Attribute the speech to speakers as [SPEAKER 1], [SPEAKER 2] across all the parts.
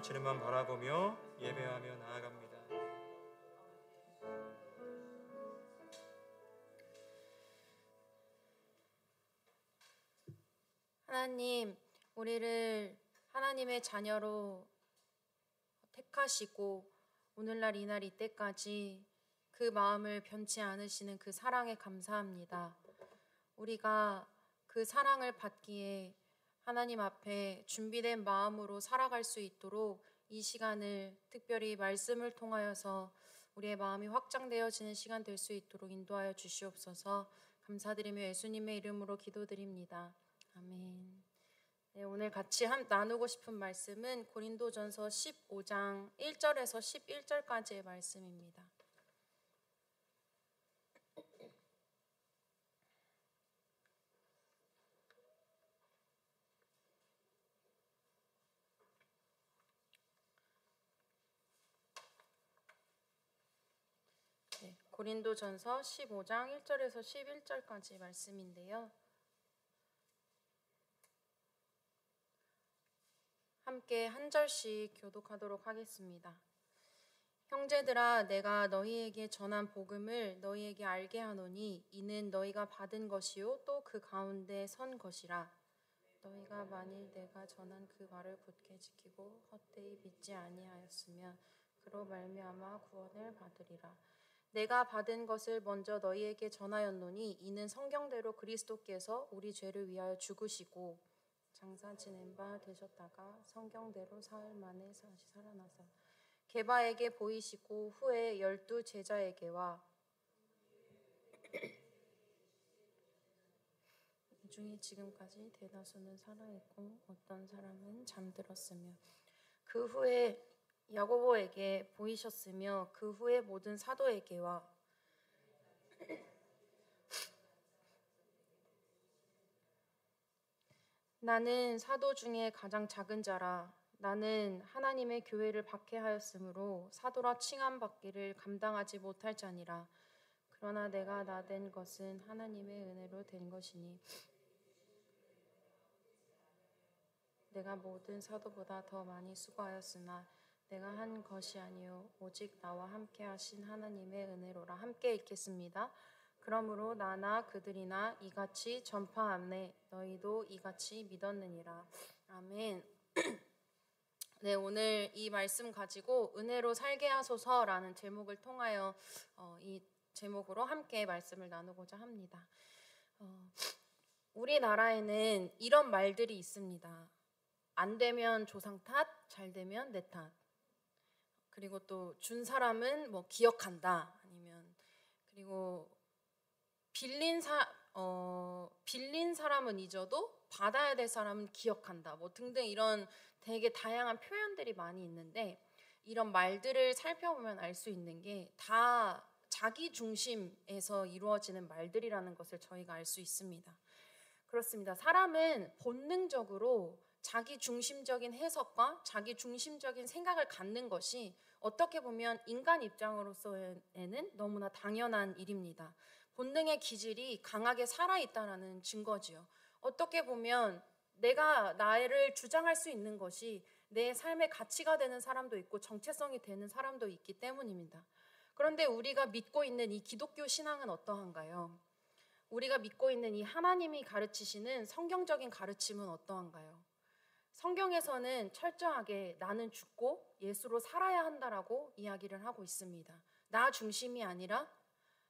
[SPEAKER 1] 주님만 바라보며 예배하며 나아갑니다.
[SPEAKER 2] 하나님, 우리를 하나님의 자녀로 택하시고 오늘날 이날 이때까지 그 마음을 변치 않으시는 그 사랑에 감사합니다. 우리가 그 사랑을 받기에 하나님 앞에 준비된 마음으로 살아갈 수 있도록 이 시간을 특별히 말씀을 통하여서 우리의 마음이 확장되어지는 시간 될 수 있도록 인도하여 주시옵소서. 감사드리며 예수님의 이름으로 기도드립니다. 아멘. 네, 오늘 같이 나누고 싶은 말씀은 고린도전서 15장 1절에서 11절까지의 말씀입니다. 네, 고린도전서 15장 1절에서 11절까지 말씀인데요. 함께 한 절씩 교독하도록 하겠습니다. 형제들아, 내가 너희에게 전한 복음을 너희에게 알게 하노니 이는 너희가 받은 것이요 또 그 가운데 선 것이라. 너희가 만일 내가 전한 그 말을 굳게 지키고 헛되이 믿지 아니하였으면 그로 말미암아 구원을 받으리라. 내가 받은 것을 먼저 너희에게 전하였노니 이는 성경대로 그리스도께서 우리 죄를 위하여 죽으시고 장사 지낸 바 되셨다가 성경대로 사흘 만에 다시 살아나사 게바에게 보이시고 후에 12 제자에게와 이 중에 지금까지 대다수는 살아있고 어떤 사람은 잠들었으며 그 후에 야고보에게 보이셨으며 그 후에 모든 사도에게와 나는 사도 중에 가장 작은 자라. 나는 하나님의 교회를 박해하였으므로 사도라 칭함받기를 감당하지 못할 자니라. 그러나 내가 나된 것은 하나님의 은혜로 된 것이니 내가 모든 사도보다 더 많이 수고하였으나 내가 한 것이 아니요 오직 나와 함께 하신 하나님의 은혜로라. 함께 읽겠습니다. 그러므로 나나 그들이나 이같이 전파하네 너희도 이같이 믿었느니라. 아멘. 네, 오늘 이 말씀 가지고 은혜로 살게 하소서라는 제목을 통하여 이 제목으로 함께 말씀을 나누고자 합니다. 우리나라에는 이런 말들이 있습니다. 안 되면 조상 탓, 잘 되면 내 탓. 그리고 또 준 사람은 뭐 기억한다. 아니면 그리고 빌린 사람은 잊어도 받아야 될 사람은 기억한다. 뭐 등등 이런 되게 다양한 표현들이 많이 있는데 이런 말들을 살펴보면 알 수 있는 게 다 자기 중심에서 이루어지는 말들이라는 것을 저희가 알 수 있습니다. 그렇습니다. 사람은 본능적으로 자기 중심적인 해석과 자기 중심적인 생각을 갖는 것이 어떻게 보면 인간 입장으로서에는 너무나 당연한 일입니다. 본능의 기질이 강하게 살아있다는 증거지요. 어떻게 보면 내가 나를 주장할 수 있는 것이 내 삶의 가치가 되는 사람도 있고 정체성이 되는 사람도 있기 때문입니다. 그런데 우리가 믿고 있는 이 기독교 신앙은 어떠한가요? 우리가 믿고 있는 이 하나님이 가르치시는 성경적인 가르침은 어떠한가요? 성경에서는 철저하게 나는 죽고 예수로 살아야 한다라고 이야기를 하고 있습니다. 나 중심이 아니라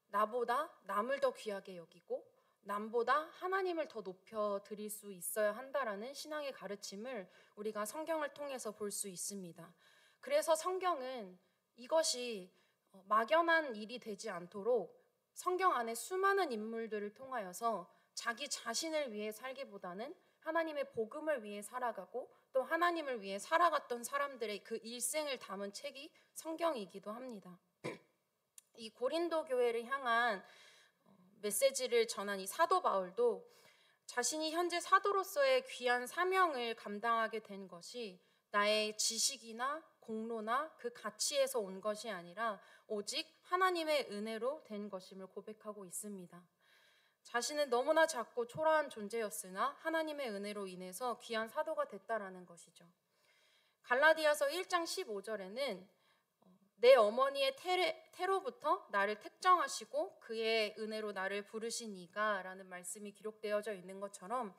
[SPEAKER 2] 나보다 남을 더 귀하게 여기고 남보다 하나님을 더 높여드릴 수 있어야 한다라는 신앙의 가르침을 우리가 성경을 통해서 볼 수 있습니다. 그래서 성경은 이것이 막연한 일이 되지 않도록 성경 안에 수많은 인물들을 통하여서 자기 자신을 위해 살기보다는 하나님의 복음을 위해 살아가고 또 하나님을 위해 살아갔던 사람들의 그 일생을 담은 책이 성경이기도 합니다. 이 고린도 교회를 향한 메시지를 전한 이 사도 바울도 자신이 현재 사도로서의 귀한 사명을 감당하게 된 것이 나의 지식이나 공로나 그 가치에서 온 것이 아니라 오직 하나님의 은혜로 된 것임을 고백하고 있습니다. 자신은 너무나 작고 초라한 존재였으나 하나님의 은혜로 인해서 귀한 사도가 됐다라는 것이죠. 갈라디아서 1장 15절에는 내 어머니의 태로부터 나를 택정하시고 그의 은혜로 나를 부르신 이가 라는 말씀이 기록되어져 있는 것처럼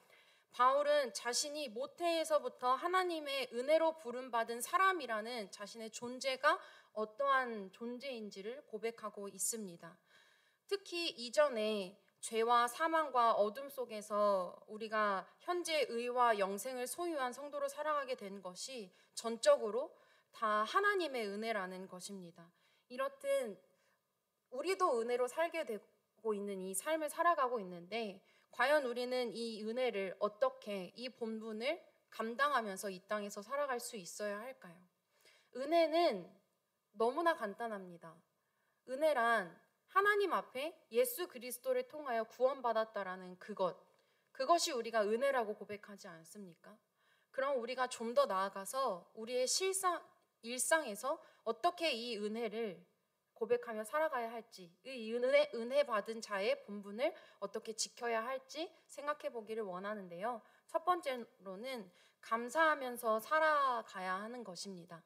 [SPEAKER 2] 바울은 자신이 모태에서부터 하나님의 은혜로 부름받은 사람이라는 자신의 존재가 어떠한 존재인지를 고백하고 있습니다. 특히 이전에 죄와 사망과 어둠 속에서 우리가 현재 의와 영생을 소유한 성도로 살아가게 된 것이 전적으로 다 하나님의 은혜라는 것입니다. 이렇듯 우리도 은혜로 살게 되고 있는 이 삶을 살아가고 있는데 과연 우리는 이 은혜를 어떻게 이 본분을 감당하면서 이 땅에서 살아갈 수 있어야 할까요? 은혜는 너무나 간단합니다. 은혜란 하나님 앞에 예수 그리스도를 통하여 구원받았다라는 그것이 우리가 은혜라고 고백하지 않습니까? 그럼 우리가 좀 더 나아가서 우리의 일상에서 어떻게 이 은혜를 고백하며 살아가야 할지, 이 은혜 받은 자의 본분을 어떻게 지켜야 할지 생각해 보기를 원하는데요. 첫 번째로는 감사하면서 살아가야 하는 것입니다.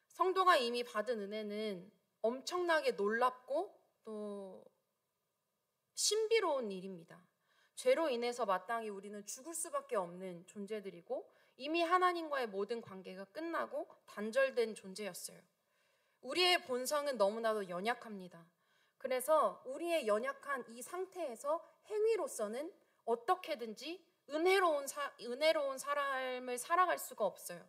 [SPEAKER 2] 성도가 이미 받은 은혜는 엄청나게 놀랍고 또 신비로운 일입니다. 죄로 인해서 마땅히 우리는 죽을 수밖에 없는 존재들이고 이미 하나님과의 모든 관계가 끝나고 단절된 존재였어요. 우리의 본성은 너무나도 연약합니다. 그래서 우리의 연약한 이 상태에서 행위로서는 어떻게든지 은혜로운 삶을 살아갈 수가 없어요.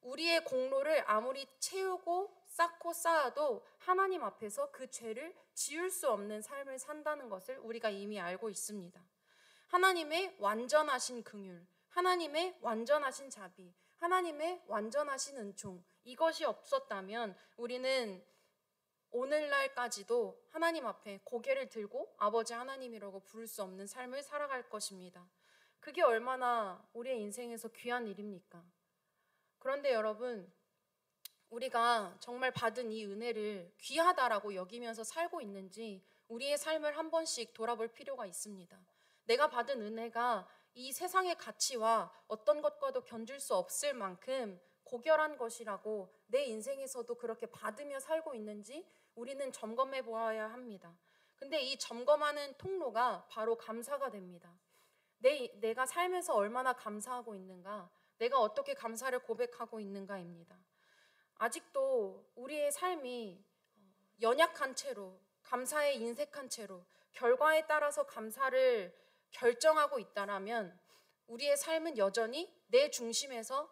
[SPEAKER 2] 우리의 공로를 아무리 채우고 쌓고 쌓아도 하나님 앞에서 그 죄를 지울 수 없는 삶을 산다는 것을 우리가 이미 알고 있습니다. 하나님의 완전하신 긍휼, 하나님의 완전하신 자비, 하나님의 완전하신 은총, 이것이 없었다면 우리는 오늘날까지도 하나님 앞에 고개를 들고 아버지 하나님이라고 부를 수 없는 삶을 살아갈 것입니다. 그게 얼마나 우리의 인생에서 귀한 일입니까? 그런데 여러분, 우리가 정말 받은 이 은혜를 귀하다라고 여기면서 살고 있는지 우리의 삶을 한 번씩 돌아볼 필요가 있습니다. 내가 받은 은혜가 이 세상의 가치와 어떤 것과도 견줄 수 없을 만큼 고결한 것이라고 내 인생에서도 그렇게 받으며 살고 있는지 우리는 점검해 보아야 합니다. 근데 이 점검하는 통로가 바로 감사가 됩니다. 내가 살면서 얼마나 감사하고 있는가, 내가 어떻게 감사를 고백하고 있는가입니다. 아직도 우리의 삶이 연약한 채로, 감사에 인색한 채로 결과에 따라서 감사를 결정하고 있다라면 우리의 삶은 여전히 내 중심에서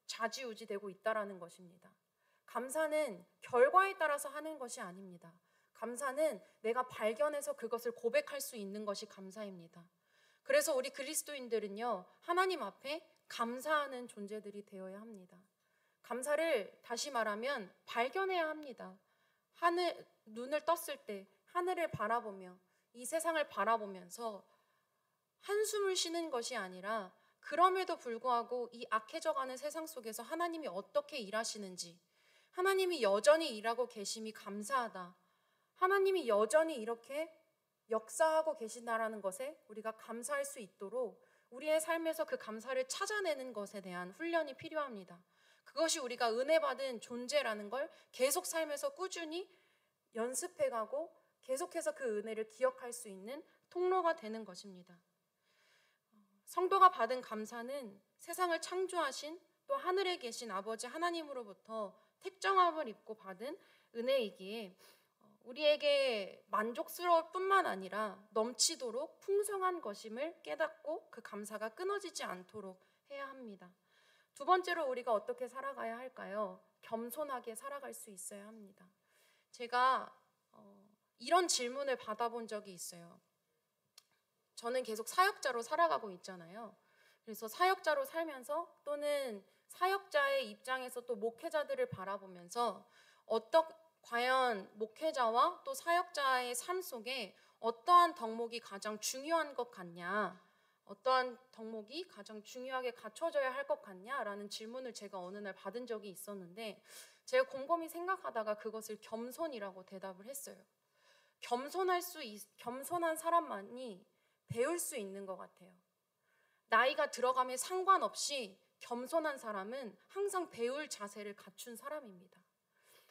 [SPEAKER 2] 좌지우지되고 있다라는 것입니다. 감사는 결과에 따라서 하는 것이 아닙니다. 감사는 내가 발견해서 그것을 고백할 수 있는 것이 감사입니다. 그래서 우리 그리스도인들은요, 하나님 앞에 감사하는 존재들이 되어야 합니다. 감사를 다시 말하면 발견해야 합니다. 눈을 떴을 때 하늘을 바라보며 이 세상을 바라보면서 한숨을 쉬는 것이 아니라 그럼에도 불구하고 이 악해져가는 세상 속에서 하나님이 어떻게 일하시는지, 하나님이 여전히 일하고 계심이 감사하다, 하나님이 여전히 이렇게 역사하고 계신다라는 것에 우리가 감사할 수 있도록 우리의 삶에서 그 감사를 찾아내는 것에 대한 훈련이 필요합니다. 그것이 우리가 은혜 받은 존재라는 걸 계속 삶에서 꾸준히 연습해가고 계속해서 그 은혜를 기억할 수 있는 통로가 되는 것입니다. 성도가 받은 감사는 세상을 창조하신 또 하늘에 계신 아버지 하나님으로부터 택정함을 입고 받은 은혜이기에 우리에게 만족스러울 뿐만 아니라 넘치도록 풍성한 것임을 깨닫고 그 감사가 끊어지지 않도록 해야 합니다. 두 번째로 우리가 어떻게 살아가야 할까요? 겸손하게 살아갈 수 있어야 합니다. 제가 이런 질문을 받아본 적이 있어요. 저는 계속 사역자로 살아가고 있잖아요. 그래서 사역자로 살면서 또는 사역자의 입장에서 또 목회자들을 바라보면서 과연 목회자와 또 사역자의 삶 속에 어떠한 덕목이 가장 중요한 것 같냐, 어떠한 덕목이 가장 중요하게 갖춰져야 할 것 같냐라는 질문을 제가 어느 날 받은 적이 있었는데 제가 곰곰이 생각하다가 그것을 겸손이라고 대답을 했어요. 겸손한 사람만이 배울 수 있는 것 같아요. 나이가 들어감에 상관없이 겸손한 사람은 항상 배울 자세를 갖춘 사람입니다.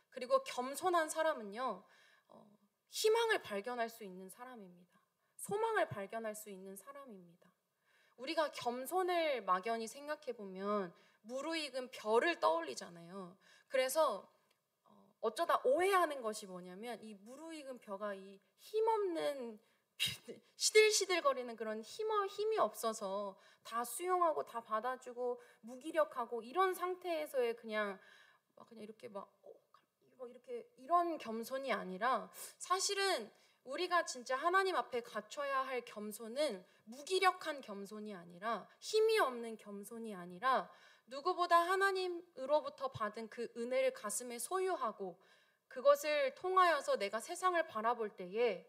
[SPEAKER 2] 그리고 겸손한 사람은요, 희망을 발견할 수 있는 사람입니다. 소망을 발견할 수 있는 사람입니다. 우리가 겸손을 막연히 생각해 보면 무르익은 벼를 떠올리잖아요. 그래서 어쩌다 오해하는 것이 뭐냐면 이 무르익은 벼가 이 힘없는 시들시들거리는 그런 힘이 없어서 다 수용하고 다 받아주고 무기력하고 이런 상태에서의 그냥 이렇게 이렇게 이런 겸손이 아니라, 사실은 우리가 진짜 하나님 앞에 갖춰야 할 겸손은 무기력한 겸손이 아니라, 힘이 없는 겸손이 아니라, 누구보다 하나님으로부터 받은 그 은혜를 가슴에 소유하고 그것을 통하여서 내가 세상을 바라볼 때에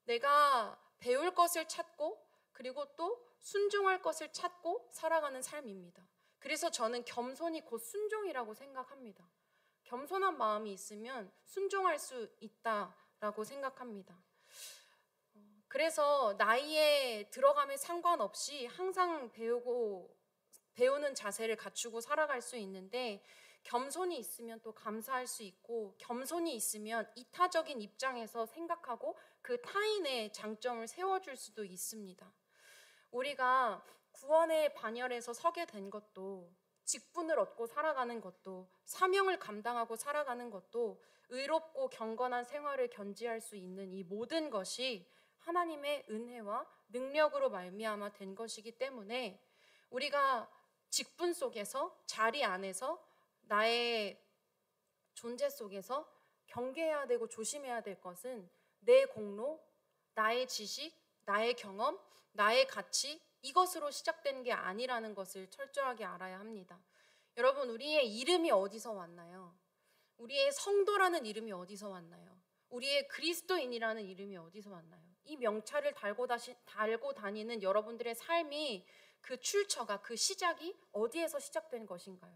[SPEAKER 2] 내가 배울 것을 찾고 그리고 또 순종할 것을 찾고 살아가는 삶입니다. 그래서 저는 겸손이 곧 순종이라고 생각합니다. 겸손한 마음이 있으면 순종할 수 있다라고 생각합니다. 그래서 나이에 들어감에 상관없이 항상 배우는 자세를 갖추고 살아갈 수 있는데, 겸손이 있으면 또 감사할 수 있고, 겸손이 있으면 이타적인 입장에서 생각하고 그 타인의 장점을 세워줄 수도 있습니다. 우리가 구원의 반열에서 서게 된 것도, 직분을 얻고 살아가는 것도, 사명을 감당하고 살아가는 것도, 의롭고 경건한 생활을 견지할 수 있는 이 모든 것이 하나님의 은혜와 능력으로 말미암아 된 것이기 때문에, 우리가 직분 속에서, 자리 안에서, 나의 존재 속에서 경계해야 되고 조심해야 될 것은 내 공로, 나의 지식, 나의 경험, 나의 가치, 이것으로 시작되는 게 아니라는 것을 철저하게 알아야 합니다. 여러분, 우리의 이름이 어디서 왔나요? 우리의 성도라는 이름이 어디서 왔나요? 우리의 그리스도인이라는 이름이 어디서 왔나요? 이 명찰을 달고 다니는 여러분들의 삶이, 그 출처가, 그 시작이 어디에서 시작된 것인가요?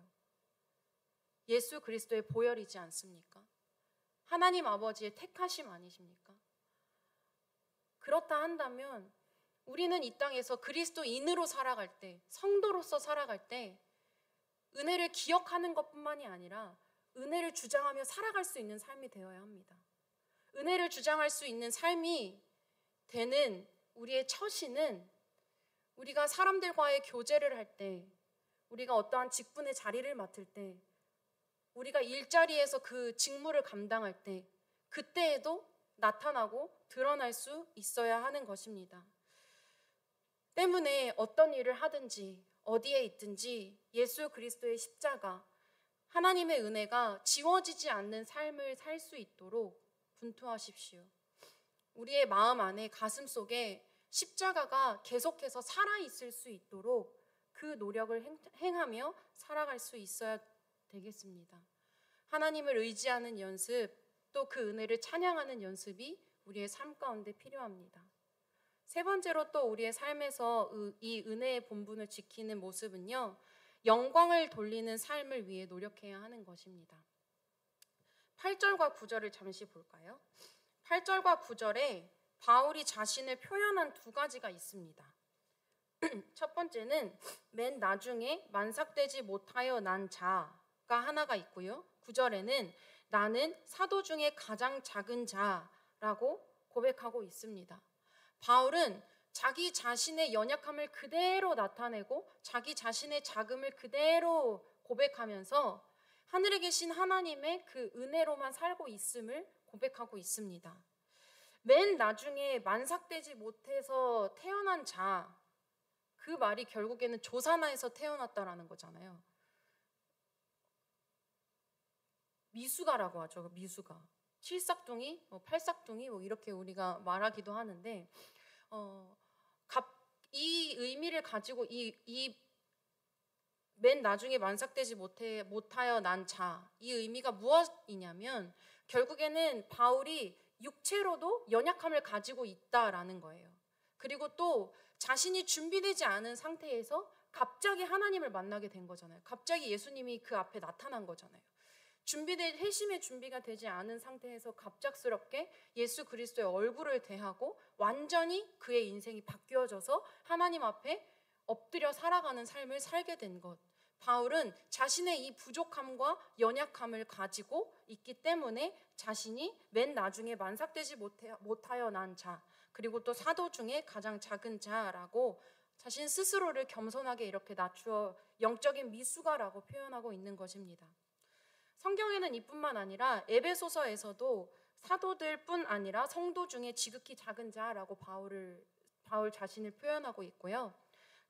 [SPEAKER 2] 예수 그리스도의 보혈이지 않습니까? 하나님 아버지의 택하심 아니십니까? 그렇다 한다면 우리는 이 땅에서 그리스도인으로 살아갈 때, 성도로서 살아갈 때 은혜를 기억하는 것뿐만이 아니라 은혜를 주장하며 살아갈 수 있는 삶이 되어야 합니다. 은혜를 주장할 수 있는 삶이 되는 우리의 처신은, 우리가 사람들과의 교제를 할 때, 우리가 어떠한 직분의 자리를 맡을 때, 우리가 일자리에서 그 직무를 감당할 때, 그때에도 나타나고 드러날 수 있어야 하는 것입니다. 때문에 어떤 일을 하든지 어디에 있든지 예수 그리스도의 십자가, 하나님의 은혜가 지워지지 않는 삶을 살 수 있도록 분투하십시오. 우리의 마음 안에, 가슴 속에 십자가가 계속해서 살아있을 수 있도록 그 노력을 행하며 살아갈 수 있어야 되겠습니다. 하나님을 의지하는 연습, 또 그 은혜를 찬양하는 연습이 우리의 삶 가운데 필요합니다. 세 번째로 또 우리의 삶에서 이 은혜의 본분을 지키는 모습은요, 영광을 돌리는 삶을 위해 노력해야 하는 것입니다. 8절과 9절을 잠시 볼까요? 8절과 9절에 바울이 자신을 표현한 두 가지가 있습니다. 첫 번째는 맨 나중에 만삭되지 못하여 난 자가 하나가 있고요. 9절에는 나는 사도 중에 가장 작은 자라고 고백하고 있습니다. 바울은 자기 자신의 연약함을 그대로 나타내고 자기 자신의 작음을 그대로 고백하면서 하늘에 계신 하나님의 그 은혜로만 살고 있음을 고백하고 있습니다. 맨 나중에 만삭되지 못해서 태어난 자, 그 말이 결국에는 조사나에서 태어났다라는 거잖아요. 미숙아라고 하죠. 미숙아. 7싹둥이, 8싹둥이 이렇게 우리가 말하기도 하는데, 이 의미를 가지고 이 맨 나중에 만삭되지 못하여 난 자, 이 의미가 무엇이냐면 결국에는 바울이 육체로도 연약함을 가지고 있다라는 거예요. 그리고 또 자신이 준비되지 않은 상태에서 갑자기 하나님을 만나게 된 거잖아요. 갑자기 예수님이 그 앞에 나타난 거잖아요. 회심의 준비가 되지 않은 상태에서 갑작스럽게 예수 그리스도의 얼굴을 대하고 완전히 그의 인생이 바뀌어져서 하나님 앞에 엎드려 살아가는 삶을 살게 된 것, 바울은 자신의 이 부족함과 연약함을 가지고 있기 때문에 자신이 맨 나중에 만삭되지 못하여 난 자, 그리고 또 사도 중에 가장 작은 자라고 자신 스스로를 겸손하게 이렇게 낮추어 영적인 미숙아라고 표현하고 있는 것입니다. 성경에는 이뿐만 아니라 에베소서에서도 사도들뿐 아니라 성도 중에 지극히 작은 자라고 바울 자신을 표현하고 있고요.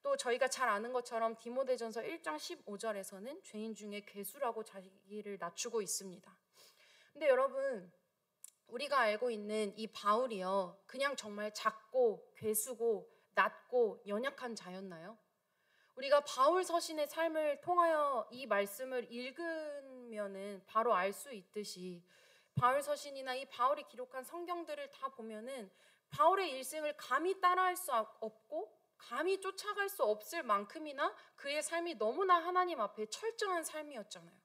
[SPEAKER 2] 또 저희가 잘 아는 것처럼 디모데전서 1장 15절에서는 죄인 중에 괴수라고 자기를 낮추고 있습니다. 근데 여러분, 우리가 알고 있는 이 바울이요, 그냥 정말 작고 괴수고 낮고 연약한 자였나요? 우리가 바울 서신의 삶을 통하여 이 말씀을 읽으면은 바로 알 수 있듯이 바울 서신이나 이 바울이 기록한 성경들을 다 보면은 바울의 일생을 감히 따라할 수 없고 감히 쫓아갈 수 없을 만큼이나 그의 삶이 너무나 하나님 앞에 철저한 삶이었잖아요.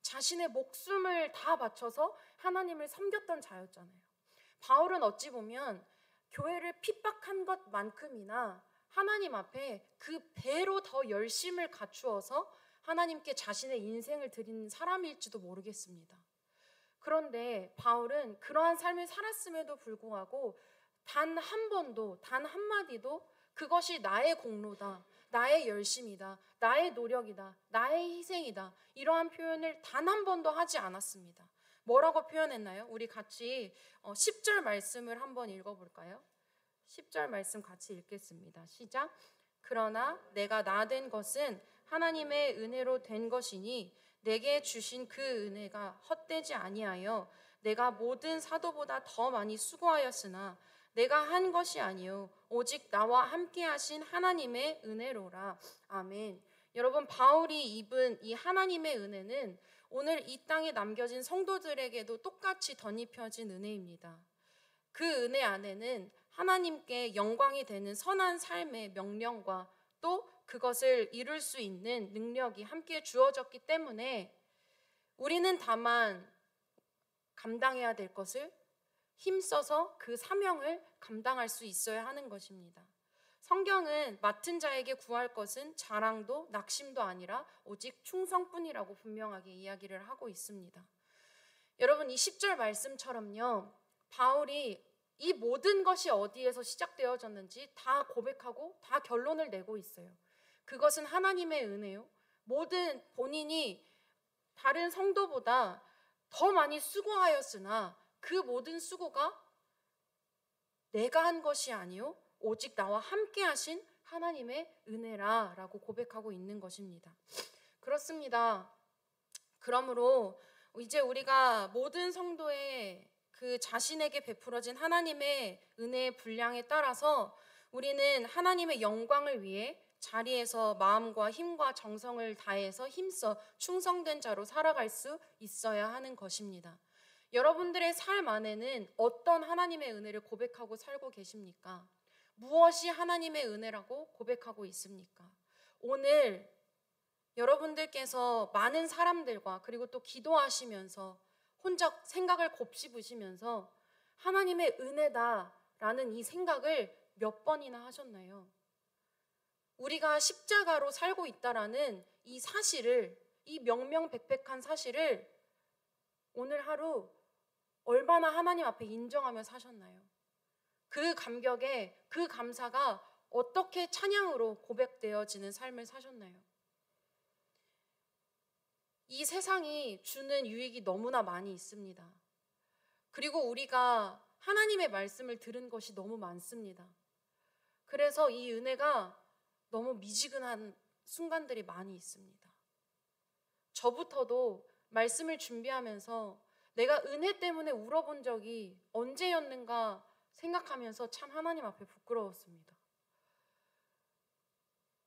[SPEAKER 2] 자신의 목숨을 다 바쳐서 하나님을 섬겼던 자였잖아요. 바울은 어찌 보면 교회를 핍박한 것만큼이나 하나님 앞에 그 배로 더 열심을 갖추어서 하나님께 자신의 인생을 드린 사람일지도 모르겠습니다. 그런데 바울은 그러한 삶을 살았음에도 불구하고 단 한 번도, 단 한마디도 그것이 나의 공로다, 나의 열심이다, 나의 노력이다, 나의 희생이다, 이러한 표현을 단 한 번도 하지 않았습니다. 뭐라고 표현했나요? 우리 같이 10절 말씀을 한번 읽어볼까요? 10절 말씀 같이 읽겠습니다. 시작. 그러나 내가 나된 것은 하나님의 은혜로 된 것이니 내게 주신 그 은혜가 헛되지 아니하여 내가 모든 사도보다 더 많이 수고하였으나 내가 한 것이 아니요 오직 나와 함께 하신 하나님의 은혜로라. 아멘. 여러분, 바울이 입은 이 하나님의 은혜는 오늘 이 땅에 남겨진 성도들에게도 똑같이 덧입혀진 은혜입니다. 그 은혜 안에는 하나님께 영광이 되는 선한 삶의 명령과 또 그것을 이룰 수 있는 능력이 함께 주어졌기 때문에 우리는 다만 감당해야 될 것을 힘써서 그 사명을 감당할 수 있어야 하는 것입니다. 성경은 맡은 자에게 구할 것은 자랑도 낙심도 아니라 오직 충성뿐이라고 분명하게 이야기를 하고 있습니다. 여러분, 이 10절 말씀처럼요, 바울이 이 모든 것이 어디에서 시작되어졌는지 다 고백하고 다 결론을 내고 있어요. 그것은 하나님의 은혜요. 모든 본인이 다른 성도보다 더 많이 수고하였으나 그 모든 수고가 내가 한 것이 아니요 오직 나와 함께 하신 하나님의 은혜라라고 고백하고 있는 것입니다. 그렇습니다. 그러므로 이제 우리가 모든 성도의 그 자신에게 베풀어진 하나님의 은혜의 분량에 따라서 우리는 하나님의 영광을 위해 자리에서 마음과 힘과 정성을 다해서 힘써 충성된 자로 살아갈 수 있어야 하는 것입니다. 여러분들의 삶 안에는 어떤 하나님의 은혜를 고백하고 살고 계십니까? 무엇이 하나님의 은혜라고 고백하고 있습니까? 오늘 여러분들께서 많은 사람들과 그리고 또 기도하시면서 혼자 생각을 곱씹으시면서 하나님의 은혜다라는 이 생각을 몇 번이나 하셨나요? 우리가 십자가로 살고 있다라는 이 사실을, 이 명명백백한 사실을 오늘 하루 얼마나 하나님 앞에 인정하며 사셨나요? 그 감격에 그 감사가 어떻게 찬양으로 고백되어지는 삶을 사셨나요? 이 세상이 주는 유익이 너무나 많이 있습니다. 그리고 우리가 하나님의 말씀을 들은 것이 너무 많습니다. 그래서 이 은혜가 너무 미지근한 순간들이 많이 있습니다. 저부터도 말씀을 준비하면서 내가 은혜 때문에 울어본 적이 언제였는가 생각하면서 참 하나님 앞에 부끄러웠습니다.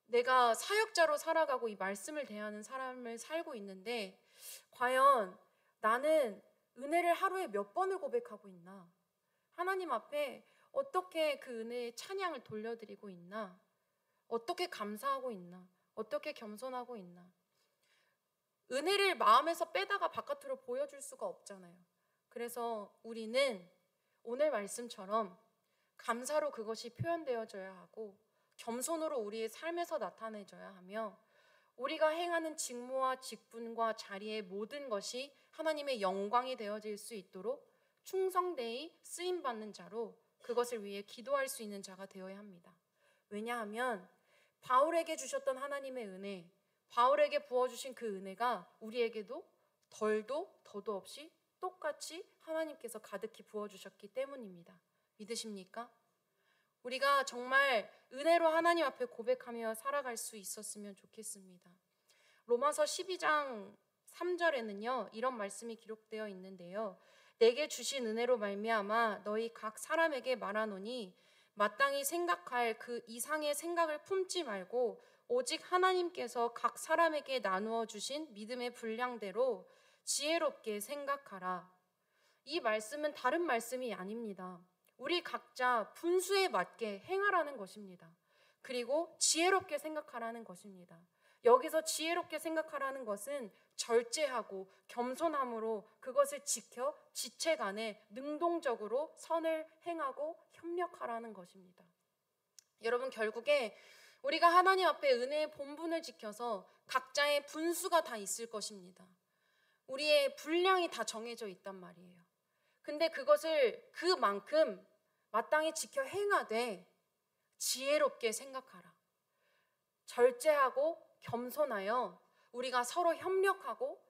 [SPEAKER 2] 내가 사역자로 살아가고 이 말씀을 대하는 사람을 살고 있는데 과연 나는 은혜를 하루에 몇 번을 고백하고 있나? 하나님 앞에 어떻게 그 은혜의 찬양을 돌려드리고 있나? 어떻게 감사하고 있나? 어떻게 겸손하고 있나? 은혜를 마음에서 빼다가 바깥으로 보여줄 수가 없잖아요. 그래서 우리는 오늘 말씀처럼 감사로 그것이 표현되어져야 하고 겸손으로 우리의 삶에서 나타내져야 하며 우리가 행하는 직무와 직분과 자리의 모든 것이 하나님의 영광이 되어질 수 있도록 충성되이 쓰임받는 자로 그것을 위해 기도할 수 있는 자가 되어야 합니다. 왜냐하면 바울에게 주셨던 하나님의 은혜, 바울에게 부어주신 그 은혜가 우리에게도 덜도 더도 없이 똑같이 하나님께서 가득히 부어주셨기 때문입니다. 믿으십니까? 우리가 정말 은혜로 하나님 앞에 고백하며 살아갈 수 있었으면 좋겠습니다. 로마서 12장 3절에는요 이런 말씀이 기록되어 있는데요. 내게 주신 은혜로 말미암아 너희 각 사람에게 말하노니 마땅히 생각할 그 이상의 생각을 품지 말고 오직 하나님께서 각 사람에게 나누어 주신 믿음의 분량대로 지혜롭게 생각하라. 이 말씀은 다른 말씀이 아닙니다. 우리 각자 분수에 맞게 행하라는 것입니다. 그리고 지혜롭게 생각하라는 것입니다. 여기서 지혜롭게 생각하라는 것은 절제하고 겸손함으로 그것을 지켜 지체 간에 능동적으로 선을 행하고 협력하라는 것입니다. 여러분, 결국에 우리가 하나님 앞에 은혜의 본분을 지켜서 각자의 분수가 다 있을 것입니다. 우리의 분량이 다 정해져 있단 말이에요. 근데 그것을 그만큼 마땅히 지켜 행하되 지혜롭게 생각하라. 절제하고 겸손하여 우리가 서로 협력하고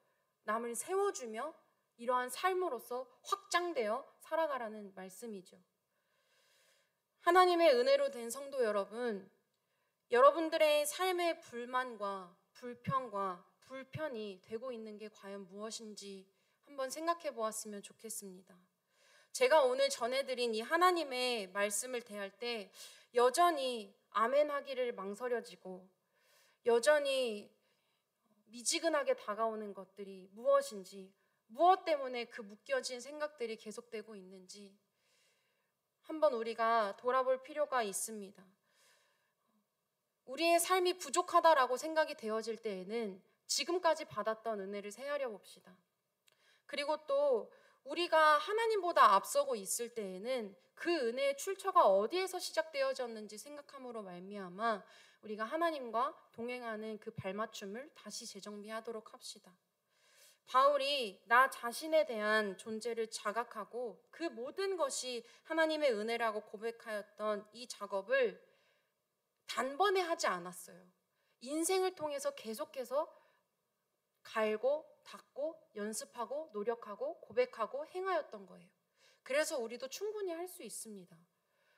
[SPEAKER 2] 남을 세워주며 이러한 삶으로서 확장되어 살아가라는 말씀이죠. 하나님의 은혜로 된 성도 여러분, 여러분들의 삶의 불만과 불평과 불편이 되고 있는 게 과연 무엇인지 한번 생각해 보았으면 좋겠습니다. 제가 오늘 전해드린 이 하나님의 말씀을 대할 때 여전히 아멘 하기를 망설여지고 여전히 미지근하게 다가오는 것들이 무엇인지, 무엇 때문에 그 묶여진 생각들이 계속되고 있는지 한번 우리가 돌아볼 필요가 있습니다. 우리의 삶이 부족하다라고 생각이 되어질 때에는 지금까지 받았던 은혜를 새하려 봅시다. 그리고 또 우리가 하나님보다 앞서고 있을 때에는 그 은혜의 출처가 어디에서 시작되어졌는지 생각함으로 말미암아 우리가 하나님과 동행하는 그 발맞춤을 다시 재정비하도록 합시다. 바울이 나 자신에 대한 존재를 자각하고 그 모든 것이 하나님의 은혜라고 고백하였던 이 작업을 단번에 하지 않았어요. 인생을 통해서 계속해서 갈고 닦고 연습하고 노력하고 고백하고 행하였던 거예요. 그래서 우리도 충분히 할 수 있습니다.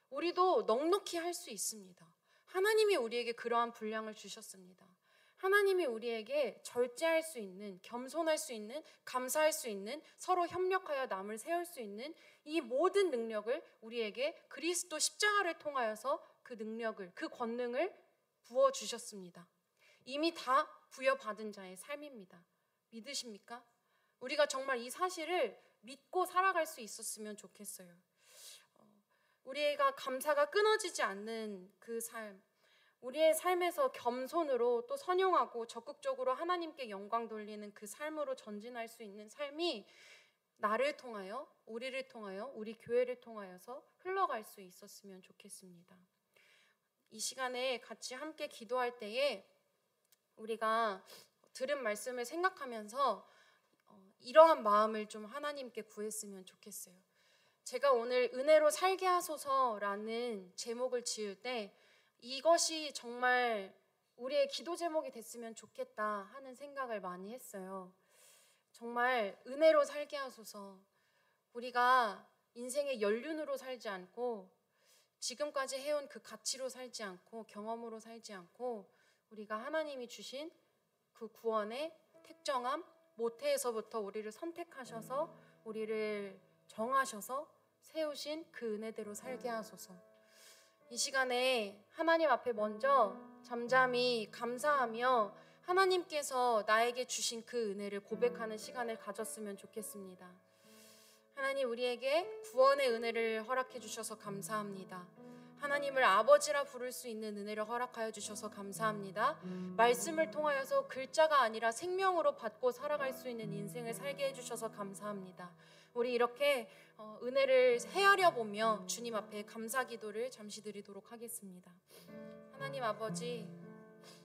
[SPEAKER 2] 우리도 넉넉히 할 수 있습니다. 하나님이 우리에게 그러한 분량을 주셨습니다. 하나님이 우리에게 절제할 수 있는, 겸손할 수 있는, 감사할 수 있는, 서로 협력하여 남을 세울 수 있는 이 모든 능력을 우리에게 그리스도 십자가를 통하여서 그 능력을, 그 권능을 부어주셨습니다. 이미 다 부여받은 자의 삶입니다. 믿으십니까? 우리가 정말 이 사실을 믿고 살아갈 수 있었으면 좋겠어요. 우리가 감사가 끊어지지 않는 그 삶, 우리의 삶에서 겸손으로 또 선용하고 적극적으로 하나님께 영광 돌리는 그 삶으로 전진할 수 있는 삶이 나를 통하여, 우리를 통하여, 우리 교회를 통하여서 흘러갈 수 있었으면 좋겠습니다. 이 시간에 같이 함께 기도할 때에 우리가 들은 말씀을 생각하면서 이러한 마음을 좀 하나님께 구했으면 좋겠어요. 제가 오늘 은혜로 살게 하소서라는 제목을 지을 때 이것이 정말 우리의 기도 제목이 됐으면 좋겠다 하는 생각을 많이 했어요. 정말 은혜로 살게 하소서. 우리가 인생의 연륜으로 살지 않고 지금까지 해온 그 가치로 살지 않고 경험으로 살지 않고 우리가 하나님이 주신 그 구원의 택정함, 모태에서부터 우리를 선택하셔서 우리를 정하셔서 세우신 그 은혜대로 살게 하소서. 이 시간에 하나님 앞에 먼저 잠잠히 감사하며 하나님께서 나에게 주신 그 은혜를 고백하는 시간을 가졌으면 좋겠습니다. 하나님, 우리에게 구원의 은혜를 허락해 주셔서 감사합니다. 하나님을 아버지라 부를 수 있는 은혜를 허락하여 주셔서 감사합니다. 말씀을 통하여서 글자가 아니라 생명으로 받고 살아갈 수 있는 인생을 살게 해주셔서 감사합니다. 우리 이렇게 은혜를 헤아려 보며 주님 앞에 감사 기도를 잠시 드리도록 하겠습니다. 하나님 아버지,